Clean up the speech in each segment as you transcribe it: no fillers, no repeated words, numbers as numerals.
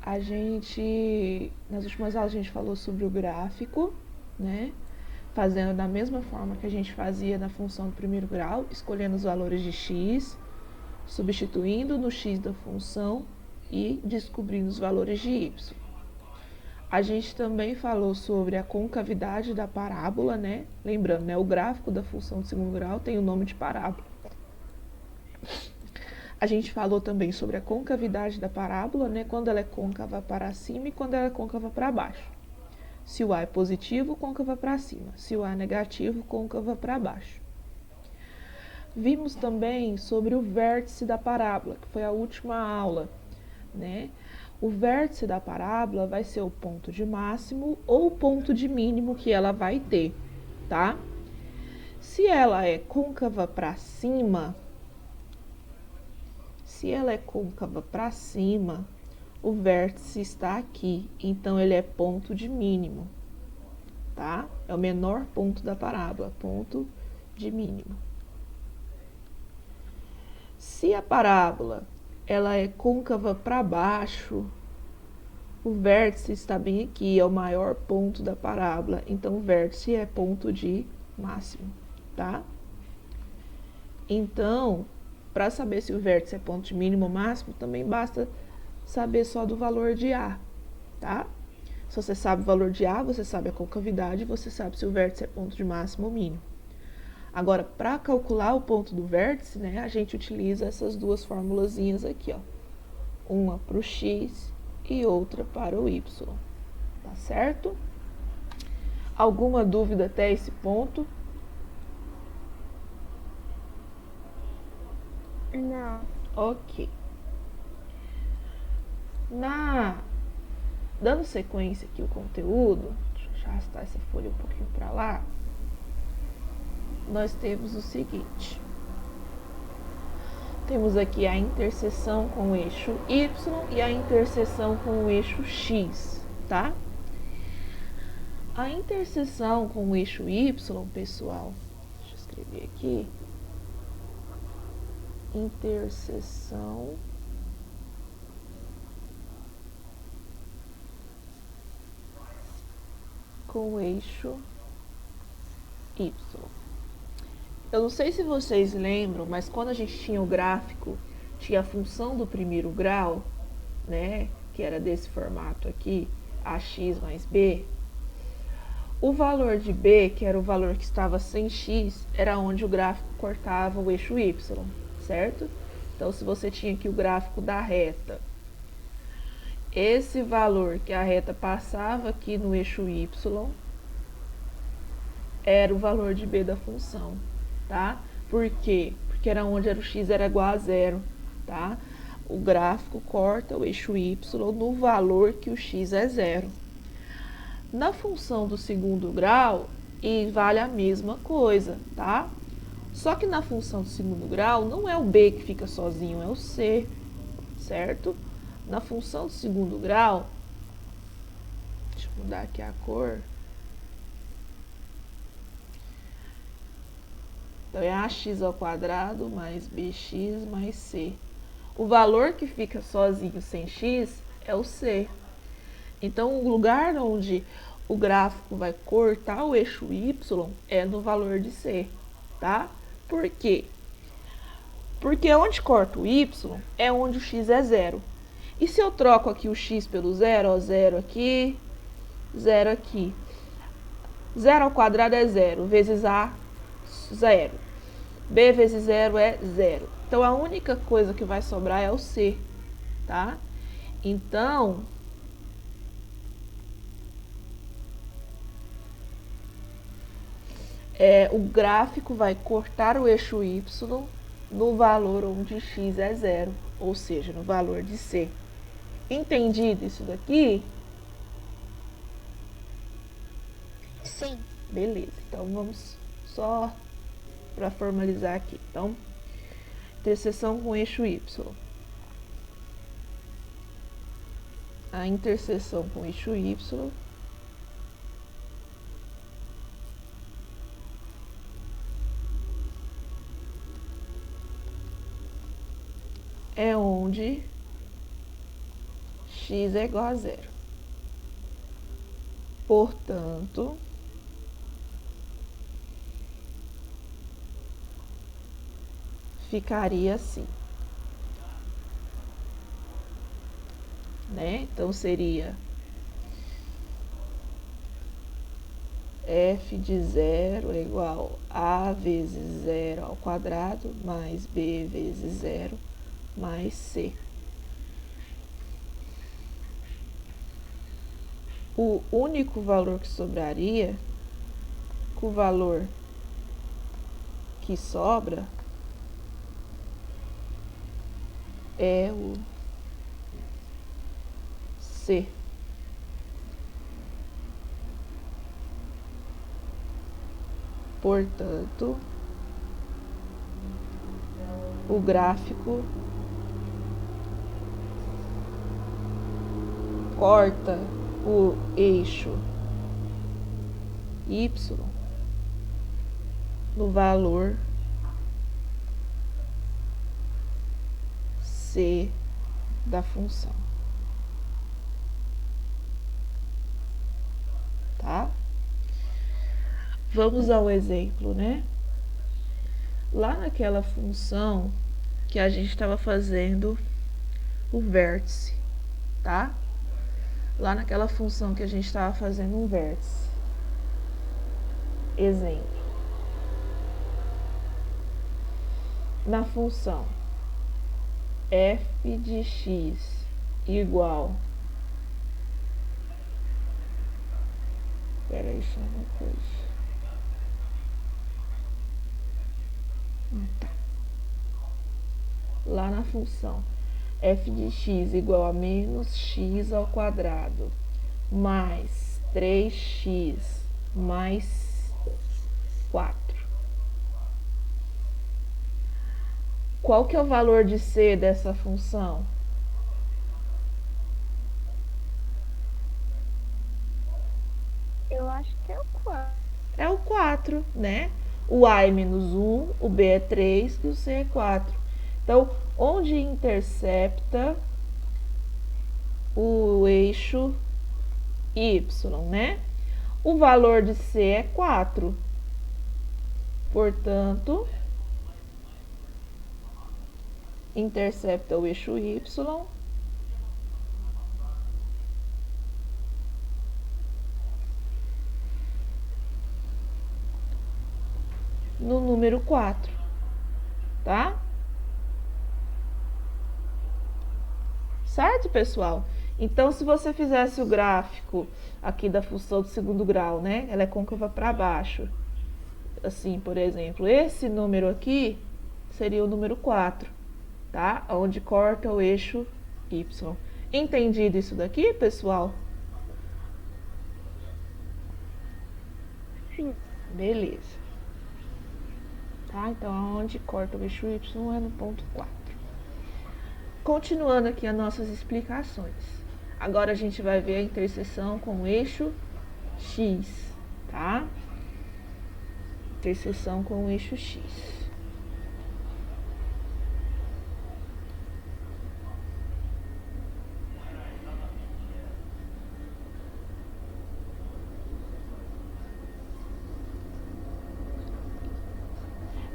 Nas últimas aulas a gente falou sobre o gráfico, né? Fazendo da mesma forma que a gente fazia na função do primeiro grau, escolhendo os valores de x, substituindo no x da função e descobrindo os valores de y. A gente também falou sobre a concavidade da parábola, né? Lembrando, né? O gráfico da função de segundo grau tem o nome de parábola. A gente falou também sobre a concavidade da parábola, né? Quando ela é côncava para cima e quando ela é côncava para baixo. Se o A é positivo, côncava para cima. Se o A é negativo, côncava para baixo. Vimos também sobre o vértice da parábola, que foi a última aula, né? O vértice da parábola vai ser o ponto de máximo ou o ponto de mínimo que ela vai ter, tá? Se ela é côncava para cima, o vértice está aqui, então ele é ponto de mínimo, tá? É o menor ponto da parábola, ponto de mínimo. Se a parábola ela é côncava para baixo, o vértice está bem aqui, é o maior ponto da parábola, então o vértice é ponto de máximo, tá? Então, para saber se o vértice é ponto de mínimo ou máximo, também basta saber só do valor de A, tá? Se você sabe o valor de A, você sabe a concavidade, você sabe se o vértice é ponto de máximo ou mínimo. Agora, para calcular o ponto do vértice, né, a gente utiliza essas duas formulazinhas aqui, ó. Uma para o x e outra para o y, tá certo? Alguma dúvida até esse ponto? Não. Ok. Dando sequência aqui o conteúdo, deixa eu arrastar essa folha um pouquinho para lá, nós temos o seguinte. Temos aqui a interseção com o eixo y e a interseção com o eixo x, tá? A interseção com o eixo y, pessoal, deixa eu escrever aqui. Interseção com o eixo y. Eu não sei se vocês lembram, mas quando a gente tinha o gráfico, tinha a função do primeiro grau, né, que era desse formato aqui, ax mais b. O valor de b, que era o valor que estava sem x, era onde o gráfico cortava o eixo y, certo? Então, se você tinha aqui o gráfico da reta, esse valor que a reta passava aqui no eixo y era o valor de b da função, tá? Por quê? Porque era onde era o x era igual a zero, tá? O gráfico corta o eixo y no valor que o x é zero. Na função do segundo grau, e vale a mesma coisa, tá? Só que na função do segundo grau, não é o b que fica sozinho, é o c, certo? Na função do segundo grau, deixa eu mudar aqui a cor. Então, é ax ao quadrado mais bx mais c. O valor que fica sozinho sem x é o c. Então, o lugar onde o gráfico vai cortar o eixo y é no valor de c, tá? Por quê? Porque onde corta o y é onde o x é zero. E se eu troco aqui o x pelo zero, ó, zero aqui, zero aqui. Zero ao quadrado é zero, vezes a, zero. B vezes zero é zero. Então, a única coisa que vai sobrar é o c, tá? Então, o gráfico vai cortar o eixo y no valor onde x é zero, ou seja, no valor de c. Entendido isso daqui? Sim. Beleza, então vamos só para formalizar aqui. Então, interseção com eixo y. A interseção com eixo y é onde x é igual a zero. Portanto, ficaria assim, né? Então, seria f de zero é igual a A vezes zero ao quadrado mais B vezes zero mais C. O único valor que sobraria, o valor que sobra é o C. Portanto, o gráfico corta o eixo y no valor C da função. Tá? Vamos ao exemplo, né? Lá naquela função que a gente estava fazendo o vértice, tá? Lá naquela função que a gente estava fazendo um vértice. Exemplo. Na função f de x igual... Espera aí, só uma coisa. Tá. Lá na função f de x igual a menos x ao quadrado mais 3x mais 4. Qual que é o valor de C dessa função? Eu acho que é o 4. É o 4, né? O A é menos 1, o B é 3 e o C é 4. Então, onde intercepta o eixo Y, né? O valor de C é 4. Portanto, intercepta o eixo Y no número 4, tá? Certo, pessoal? Então, se você fizesse o gráfico aqui da função do segundo grau, né? Ela é côncava para baixo. Assim, por exemplo, esse número aqui seria o número 4, tá? Onde corta o eixo Y. Entendido isso daqui, pessoal? Sim. Beleza. Tá? Então, onde corta o eixo Y é no ponto 4. Continuando aqui as nossas explicações. Agora a gente vai ver a interseção com o eixo X, tá? Interseção com o eixo X.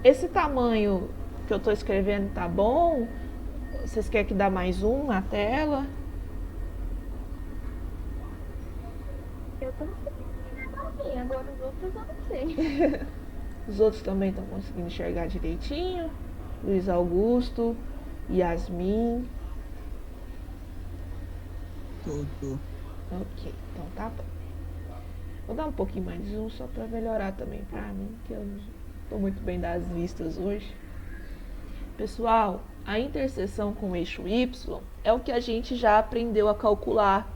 Esse tamanho que eu tô escrevendo tá bom? Vocês querem que dá mais um na tela? Eu tô conseguindo, agora os outros eu não sei. Os outros também estão conseguindo enxergar direitinho. Luiz Augusto, Yasmin. Tô. Ok, então tá bom. Vou dar um pouquinho mais de zoom só para melhorar também para mim, que eu não estou muito bem das vistas hoje. Pessoal, a interseção com o eixo Y é o que a gente já aprendeu a calcular.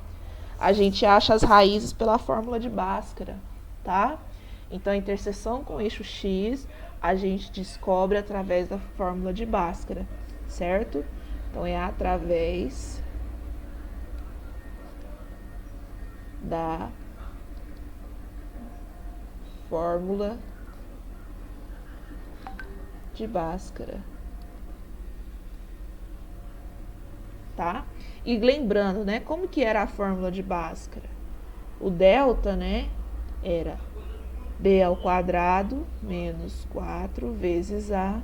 A gente acha as raízes pela fórmula de Bhaskara, tá? Então, a interseção com o eixo X a gente descobre através da fórmula de Bhaskara, certo? Então, é através da fórmula de Bhaskara, tá? E lembrando, né, como que era a fórmula de Bhaskara? O delta, né, era b ao quadrado menos 4 vezes a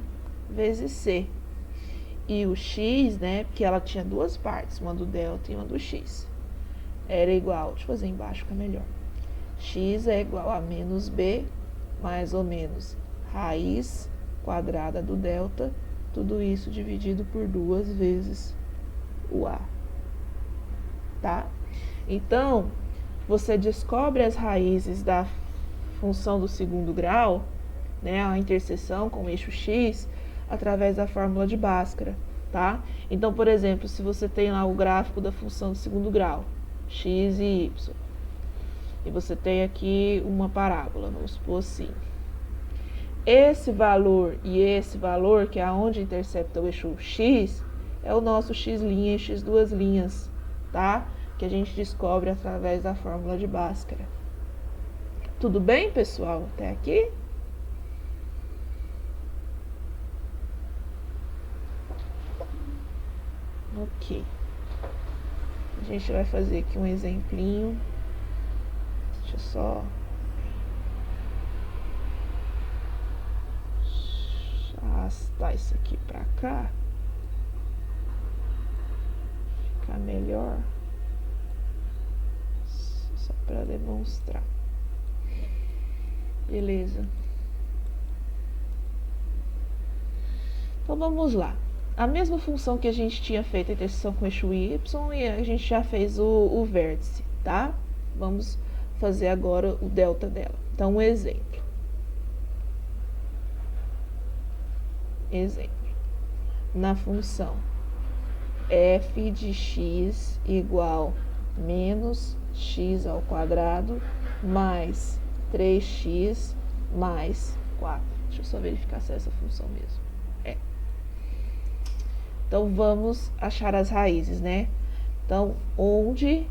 vezes c. E o x, né, porque ela tinha duas partes, uma do delta e uma do x, era igual, deixa eu fazer embaixo que é melhor. X é igual a menos b, mais ou menos raiz quadrada do delta, tudo isso dividido por 2 vezes o a. Tá? Então, você descobre as raízes da função do segundo grau, né, a interseção com o eixo x, através da fórmula de Bhaskara, tá? Então, por exemplo, se você tem lá o gráfico da função do segundo grau, x e y, e você tem aqui uma parábola, vamos supor assim. Esse valor e esse valor, que é onde intercepta o eixo x, é o nosso x' e x duas linhas, tá? Que a gente descobre através da fórmula de Bhaskara. Tudo bem, pessoal? Até aqui? Ok. A gente vai fazer aqui um exemplinho. Deixa eu só arrastar isso aqui pra cá. Ficar melhor. Só para demonstrar. Beleza. Então vamos lá. A mesma função que a gente tinha feito a interseção com o eixo y, e a gente já fez o vértice, tá? Vamos fazer agora o delta dela. Então, um exemplo. Na função f de x igual menos x ao quadrado mais 3x mais 4. Deixa eu só verificar se é essa função mesmo. É. Então, vamos achar as raízes, né? Então, onde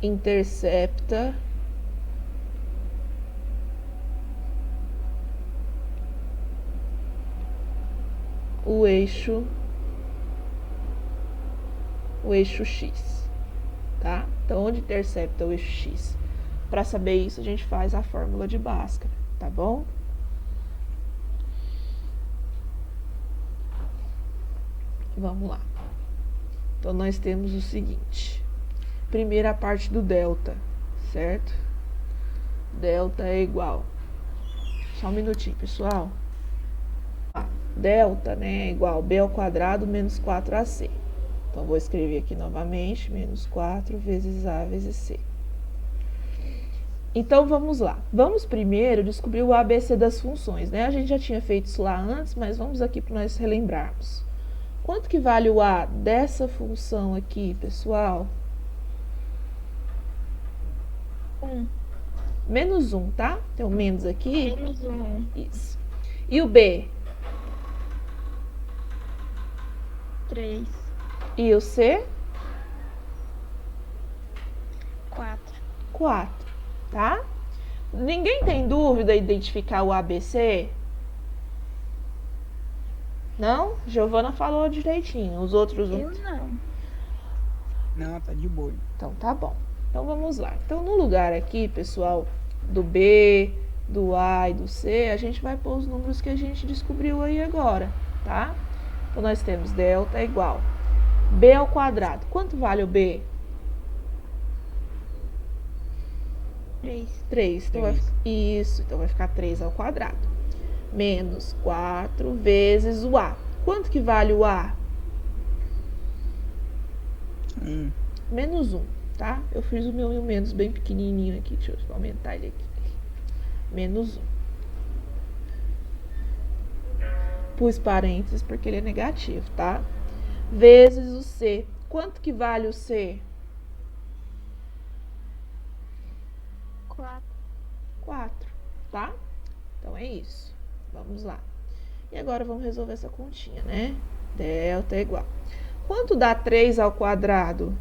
intercepta o eixo x, tá? Então, onde intercepta o eixo x? Para saber isso, a gente faz a fórmula de Bhaskara, tá bom? Vamos lá. Então, nós temos o seguinte. Primeira parte do delta, certo? Delta é igual. Só um minutinho, pessoal. Delta, né, é igual b ao quadrado menos 4ac. Então, vou escrever aqui novamente, menos 4 vezes a vezes c. Então, vamos lá. Vamos primeiro descobrir o ABC das funções, né? A gente já tinha feito isso lá antes, mas vamos aqui para nós relembrarmos. Quanto que vale o a dessa função aqui, pessoal? 1. Menos 1, tá? Tem um menos aqui. Menos 1. Isso. E o b? 3. E o c? 4. 4, tá? Ninguém tem dúvida em identificar o ABC? Não? Giovana falou direitinho. Os outros... Eu não. Não, tá de boa. Então, tá bom. Então, vamos lá. Então, no lugar aqui, pessoal, do B, do A e do C, a gente vai pôr os números que a gente descobriu aí agora, tá? Então, nós temos delta é igual B ao quadrado. Quanto vale o B? 3. 3. Então, isso. Então, vai ficar 3 ao quadrado. Menos 4 vezes o A. Quanto que vale o A? Menos 1, tá? Eu fiz o meu menos bem pequenininho aqui. Deixa eu aumentar ele aqui. Menos 1. Pus parênteses porque ele é negativo, tá? Vezes o C. Quanto que vale o C? 4. 4, tá? Então, é isso. Vamos lá. E agora, vamos resolver essa continha, né? Delta é igual. Quanto dá 3 ao quadrado?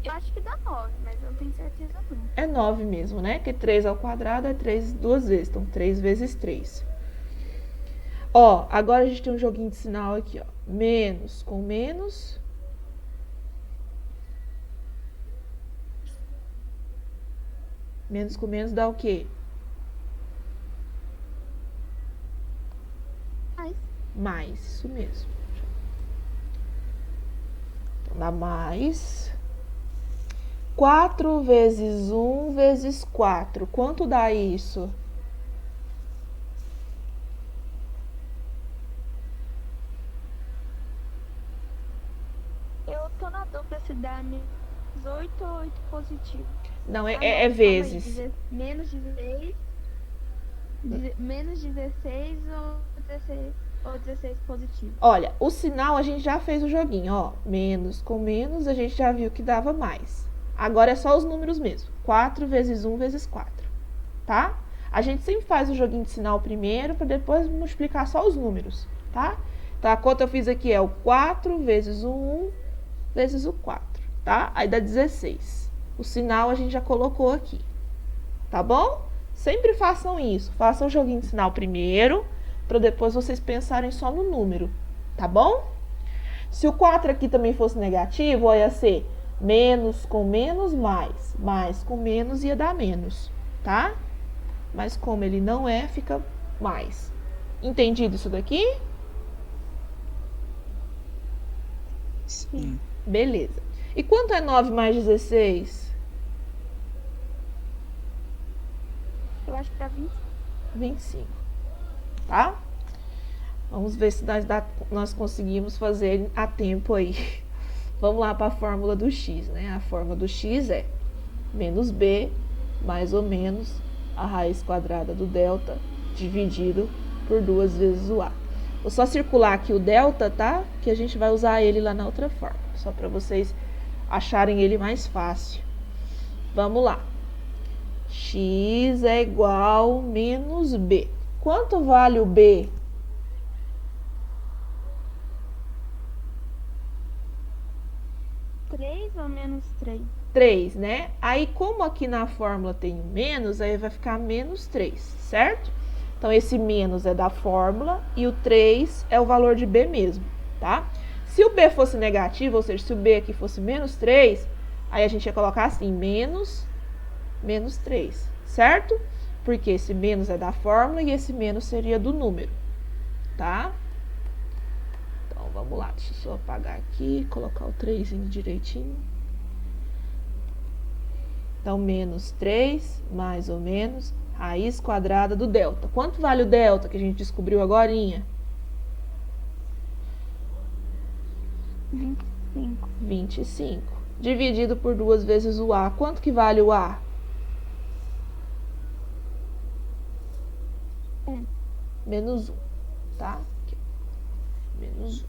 Eu acho que dá 9, mas eu não tenho certeza não. É 9 mesmo, né? Porque 3 ao quadrado é 3 duas vezes. Então, 3 vezes 3. Ó, agora a gente tem um joguinho de sinal aqui, ó. Menos com menos. Menos com menos dá o quê? Mais. Mais, isso mesmo. Então, dá mais. 4 vezes 1 vezes 4. Quanto dá isso? Eu tô na dúvida se dá menos 8 ou 8 positivo. Não, Ah, é não, calma aí, vezes. menos 16. Menos 16 ou 16 positivo. Olha, o sinal a gente já fez o joguinho, ó. Menos com menos a gente já viu que dava mais. Agora é só os números mesmo. 4 vezes 1 vezes 4, tá? A gente sempre faz o joguinho de sinal primeiro para depois multiplicar só os números, tá? Então a conta eu fiz aqui é o 4 vezes o 1 vezes o 4, tá? Aí dá 16. O sinal a gente já colocou aqui, tá bom? Sempre façam isso. Façam o joguinho de sinal primeiro, para depois vocês pensarem só no número, tá bom? Se o 4 aqui também fosse negativo, ó, ia ser menos com menos mais. Mais com menos ia dar menos, tá? Mas como ele não é, fica mais. Entendido isso daqui? Sim. Beleza. E quanto é 9 mais 16? Eu acho que dá 20. 25, tá? Vamos ver se nós conseguimos fazer a tempo aí. Vamos lá para a fórmula do x, né? A fórmula do x é menos b mais ou menos a raiz quadrada do delta dividido por 2 vezes o a. Vou só circular aqui o delta, tá? Que a gente vai usar ele lá na outra forma, só para vocês acharem ele mais fácil. Vamos lá. X é igual a menos b. Quanto vale o b? 3 ou menos 3? 3, né? Aí, como aqui na fórmula tem menos, aí vai ficar menos 3, certo? Então, esse menos é da fórmula e o 3 é o valor de b mesmo, tá? Se o b fosse negativo, ou seja, se o b aqui fosse menos 3, aí a gente ia colocar assim, menos 3, certo? Porque esse menos é da fórmula e esse menos seria do número, tá? Então, vamos lá, deixa eu só apagar aqui, colocar o 3 direitinho. Então, menos 3, mais ou menos, raiz quadrada do delta. Quanto vale o delta que a gente descobriu agorinha? 25. 25. Dividido por 2 vezes o a. Quanto que vale o a? 1. Menos 1, tá? Aqui. Menos 1.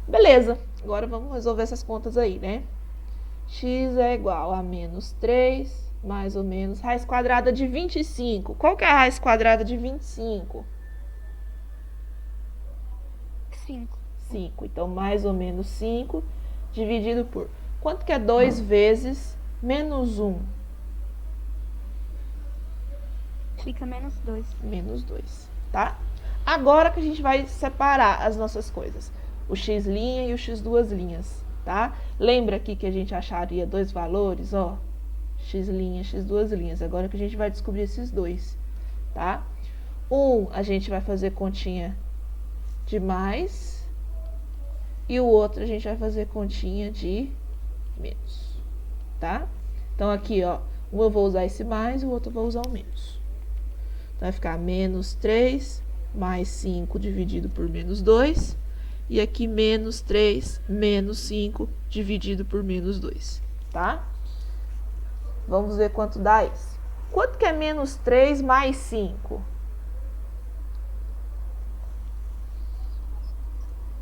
Beleza, agora vamos resolver essas contas aí, né? X é igual a menos 3, mais ou menos, raiz quadrada de 25. Qual que é a raiz quadrada de 25? 5. 5. Então, mais ou menos 5, dividido por... Quanto que é 2 vezes menos 1? Fica menos 2. Menos 2, tá? Agora que a gente vai separar as nossas coisas. O x' e o x2', tá? Lembra aqui que a gente acharia dois valores, ó? X', x2'. Agora que a gente vai descobrir esses dois, tá? A gente vai fazer continha de mais e o outro a gente vai fazer continha de menos, tá? Então, aqui, ó, eu vou usar esse mais e o outro eu vou usar o menos. Então, vai ficar menos 3 mais 5 dividido por menos 2. E aqui, menos 3 menos 5 dividido por menos 2, tá? Vamos ver quanto dá isso. Quanto que é menos 3 mais 5?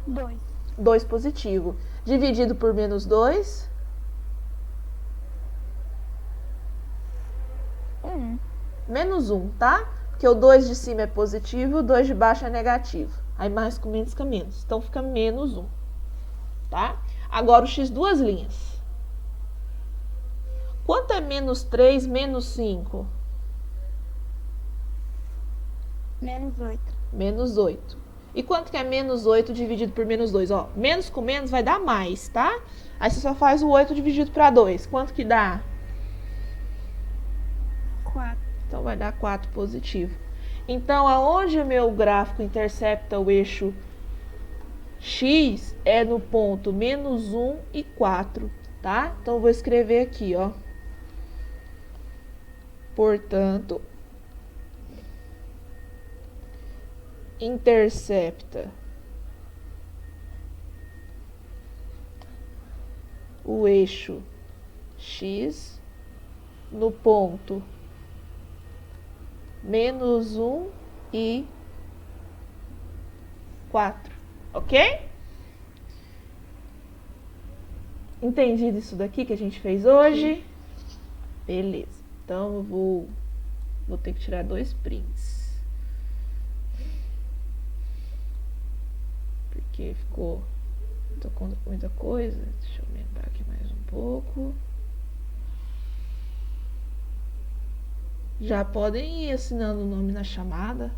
2. 2 positivo. Dividido por menos 2? 1. Menos 1, tá? Porque o 2 de cima é positivo e o 2 de baixo é negativo. Aí mais com menos fica menos. Então, fica menos 1, tá? Agora, o x2'. Quanto é menos 3 menos 5? Menos 8. Menos 8. E quanto que é menos 8 dividido por menos 2? Ó, menos com menos vai dar mais, tá? Aí você só faz o 8 dividido para 2. Quanto que dá? 4. Então, vai dar 4 positivo. Então, aonde o meu gráfico intercepta o eixo X é no ponto menos 1 e 4, tá? Então, eu vou escrever aqui, ó. Portanto, intercepta o eixo X no ponto menos 1 e 4, ok? Entendido isso daqui que a gente fez hoje? Beleza. Então, eu vou ter que tirar 2 prints. Porque ficou... Tô com muita coisa. Deixa eu aumentar aqui mais um pouco. Já podem ir assinando o nome na chamada.